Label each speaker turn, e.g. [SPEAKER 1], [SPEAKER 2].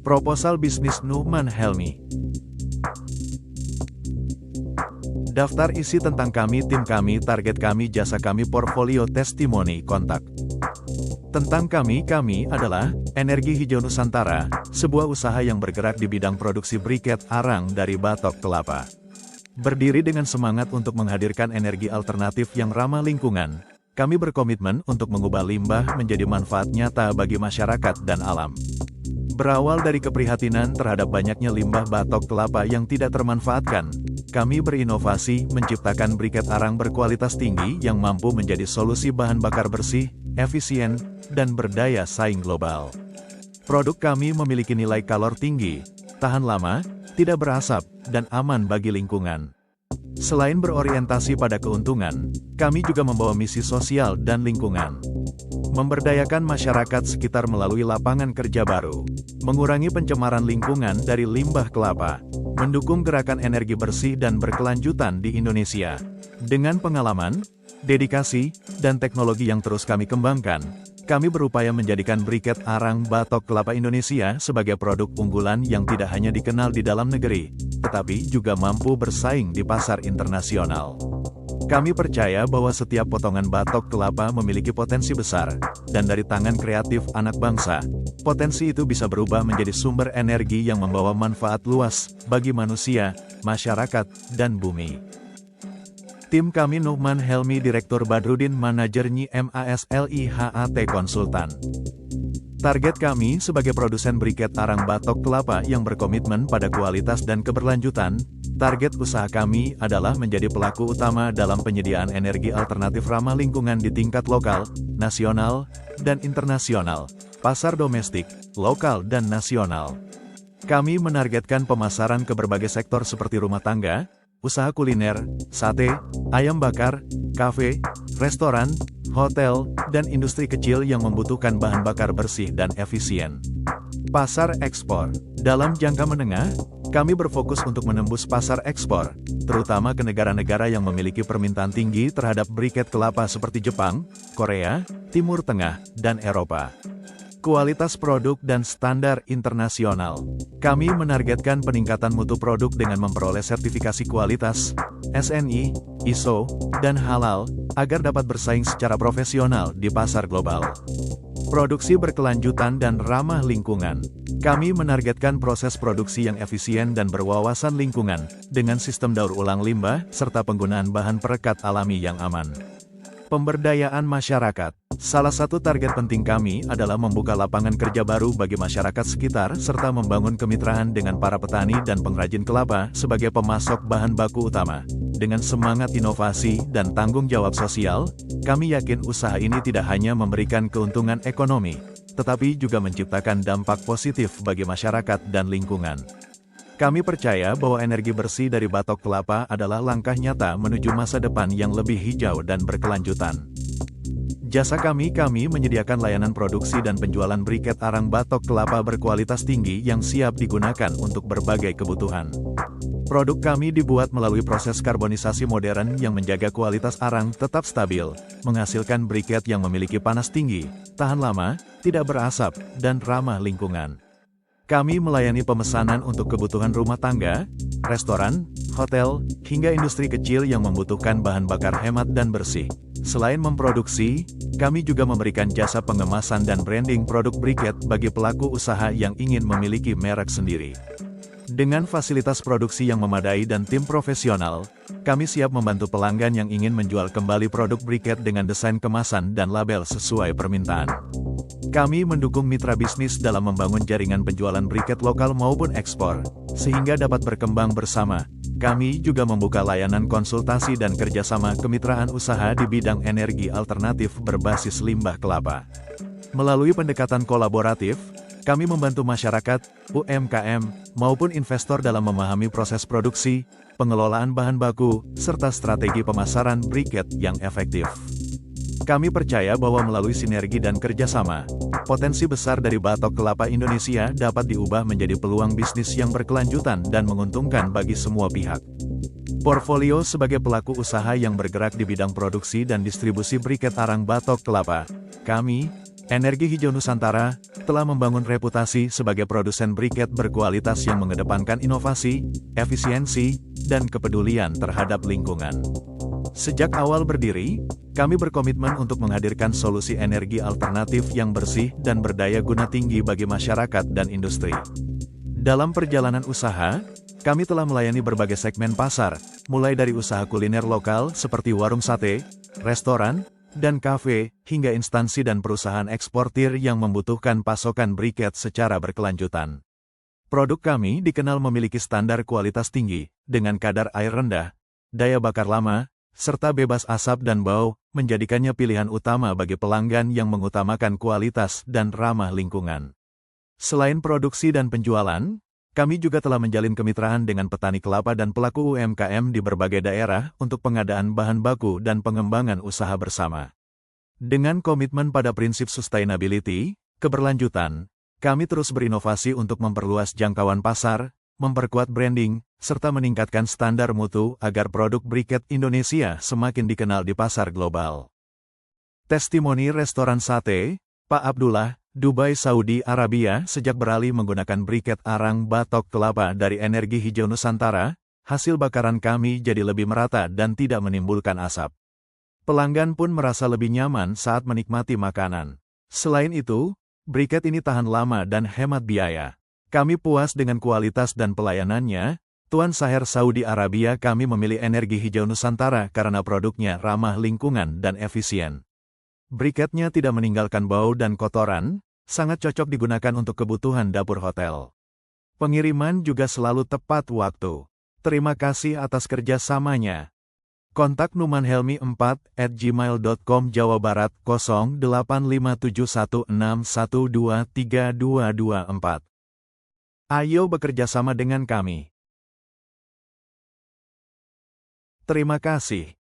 [SPEAKER 1] Proposal bisnis Numan Helmi. Daftar isi tentang kami, tim kami, target kami, jasa kami, portfolio, testimoni, kontak. Tentang kami adalah Energi Hijau Nusantara, sebuah usaha yang bergerak di bidang produksi briket arang dari batok kelapa. Berdiri dengan semangat untuk menghadirkan energi alternatif yang ramah lingkungan, kami berkomitmen untuk mengubah limbah menjadi manfaat nyata bagi masyarakat dan alam. Berawal dari keprihatinan terhadap banyaknya limbah batok kelapa yang tidak termanfaatkan, kami berinovasi menciptakan briket arang berkualitas tinggi yang mampu menjadi solusi bahan bakar bersih, efisien, dan berdaya saing global. Produk kami memiliki nilai kalor tinggi, tahan lama, tidak berasap, dan aman bagi lingkungan. Selain berorientasi pada keuntungan, kami juga membawa misi sosial dan lingkungan. Memberdayakan masyarakat sekitar melalui lapangan kerja baru, mengurangi pencemaran lingkungan dari limbah kelapa, mendukung gerakan energi bersih dan berkelanjutan di Indonesia. Dengan pengalaman, dedikasi, dan teknologi yang terus kami kembangkan, kami berupaya menjadikan briket arang batok kelapa Indonesia sebagai produk unggulan yang tidak hanya dikenal di dalam negeri, tetapi juga mampu bersaing di pasar internasional. Kami percaya bahwa setiap potongan batok kelapa memiliki potensi besar, dan dari tangan kreatif anak bangsa, potensi itu bisa berubah menjadi sumber energi yang membawa manfaat luas bagi manusia, masyarakat, dan bumi. Tim kami Numan Helmi, Direktur Badrudin, Manajer Nyi MASLIHAT Konsultan. Target kami sebagai produsen briket arang batok kelapa yang berkomitmen pada kualitas dan keberlanjutan. Target usaha kami adalah menjadi pelaku utama dalam penyediaan energi alternatif ramah lingkungan di tingkat lokal, nasional, dan internasional, pasar domestik, lokal dan nasional. Kami menargetkan pemasaran ke berbagai sektor seperti rumah tangga, usaha kuliner, sate, ayam bakar, kafe, restoran, hotel, dan industri kecil yang membutuhkan bahan bakar bersih dan efisien. Pasar ekspor. Dalam jangka menengah, kami berfokus untuk menembus pasar ekspor, terutama ke negara-negara yang memiliki permintaan tinggi terhadap briket kelapa seperti Jepang, Korea, Timur Tengah, dan Eropa. Kualitas produk dan standar internasional. Kami menargetkan peningkatan mutu produk dengan memperoleh sertifikasi kualitas, SNI, ISO, dan halal, agar dapat bersaing secara profesional di pasar global. Produksi berkelanjutan dan ramah lingkungan. Kami menargetkan proses produksi yang efisien dan berwawasan lingkungan, dengan sistem daur ulang limbah, serta penggunaan bahan perekat alami yang aman. Pemberdayaan masyarakat. Salah satu target penting kami adalah membuka lapangan kerja baru bagi masyarakat sekitar, serta membangun kemitraan dengan para petani dan pengrajin kelapa sebagai pemasok bahan baku utama. Dengan semangat inovasi dan tanggung jawab sosial, kami yakin usaha ini tidak hanya memberikan keuntungan ekonomi, tetapi juga menciptakan dampak positif bagi masyarakat dan lingkungan. Kami percaya bahwa energi bersih dari batok kelapa adalah langkah nyata menuju masa depan yang lebih hijau dan berkelanjutan. Jasa kami menyediakan layanan produksi dan penjualan briket arang batok kelapa berkualitas tinggi yang siap digunakan untuk berbagai kebutuhan. Produk kami dibuat melalui proses karbonisasi modern yang menjaga kualitas arang tetap stabil, menghasilkan briket yang memiliki panas tinggi, tahan lama, tidak berasap, dan ramah lingkungan. Kami melayani pemesanan untuk kebutuhan rumah tangga, restoran, hotel, hingga industri kecil yang membutuhkan bahan bakar hemat dan bersih. Selain memproduksi, kami juga memberikan jasa pengemasan dan branding produk briket bagi pelaku usaha yang ingin memiliki merek sendiri. Dengan fasilitas produksi yang memadai dan tim profesional, kami siap membantu pelanggan yang ingin menjual kembali produk briket dengan desain kemasan dan label sesuai permintaan. Kami mendukung mitra bisnis dalam membangun jaringan penjualan briket lokal maupun ekspor, sehingga dapat berkembang bersama. Kami juga membuka layanan konsultasi dan kerjasama kemitraan usaha di bidang energi alternatif berbasis limbah kelapa. Melalui pendekatan kolaboratif, kami membantu masyarakat, UMKM, maupun investor dalam memahami proses produksi, pengelolaan bahan baku, serta strategi pemasaran briket yang efektif. Kami percaya bahwa melalui sinergi dan kerjasama, potensi besar dari batok kelapa Indonesia dapat diubah menjadi peluang bisnis yang berkelanjutan dan menguntungkan bagi semua pihak. Portfolio sebagai pelaku usaha yang bergerak di bidang produksi dan distribusi briket arang batok kelapa, kami, Energi Hijau Nusantara telah membangun reputasi sebagai produsen briket berkualitas yang mengedepankan inovasi, efisiensi, dan kepedulian terhadap lingkungan. Sejak awal berdiri, kami berkomitmen untuk menghadirkan solusi energi alternatif yang bersih dan berdaya guna tinggi bagi masyarakat dan industri. Dalam perjalanan usaha, kami telah melayani berbagai segmen pasar, mulai dari usaha kuliner lokal seperti warung sate, restoran, dan kafe, hingga instansi dan perusahaan eksportir yang membutuhkan pasokan briket secara berkelanjutan. Produk kami dikenal memiliki standar kualitas tinggi, dengan kadar air rendah, daya bakar lama, serta bebas asap dan bau, menjadikannya pilihan utama bagi pelanggan yang mengutamakan kualitas dan ramah lingkungan. Selain produksi dan penjualan, kami juga telah menjalin kemitraan dengan petani kelapa dan pelaku UMKM di berbagai daerah untuk pengadaan bahan baku dan pengembangan usaha bersama. Dengan komitmen pada prinsip sustainability, keberlanjutan, kami terus berinovasi untuk memperluas jangkauan pasar, memperkuat branding, serta meningkatkan standar mutu agar produk briket Indonesia semakin dikenal di pasar global. Testimoni restoran sate, Pak Abdullah, Dubai, Saudi Arabia sejak beralih menggunakan briket arang batok kelapa dari Energi Hijau Nusantara, hasil bakaran kami jadi lebih merata dan tidak menimbulkan asap. Pelanggan pun merasa lebih nyaman saat menikmati makanan. Selain itu, briket ini tahan lama dan hemat biaya. Kami puas dengan kualitas dan pelayanannya. Tuan Saher Saudi Arabia, kami memilih Energi Hijau Nusantara karena produknya ramah lingkungan dan efisien. Briketnya tidak meninggalkan bau dan kotoran, sangat cocok digunakan untuk kebutuhan dapur hotel. Pengiriman juga selalu tepat waktu. Terima kasih atas kerjasamanya. Kontak numanhelmi4@gmail.com Jawa Barat 085716123224. Ayo bekerja sama dengan kami. Terima kasih.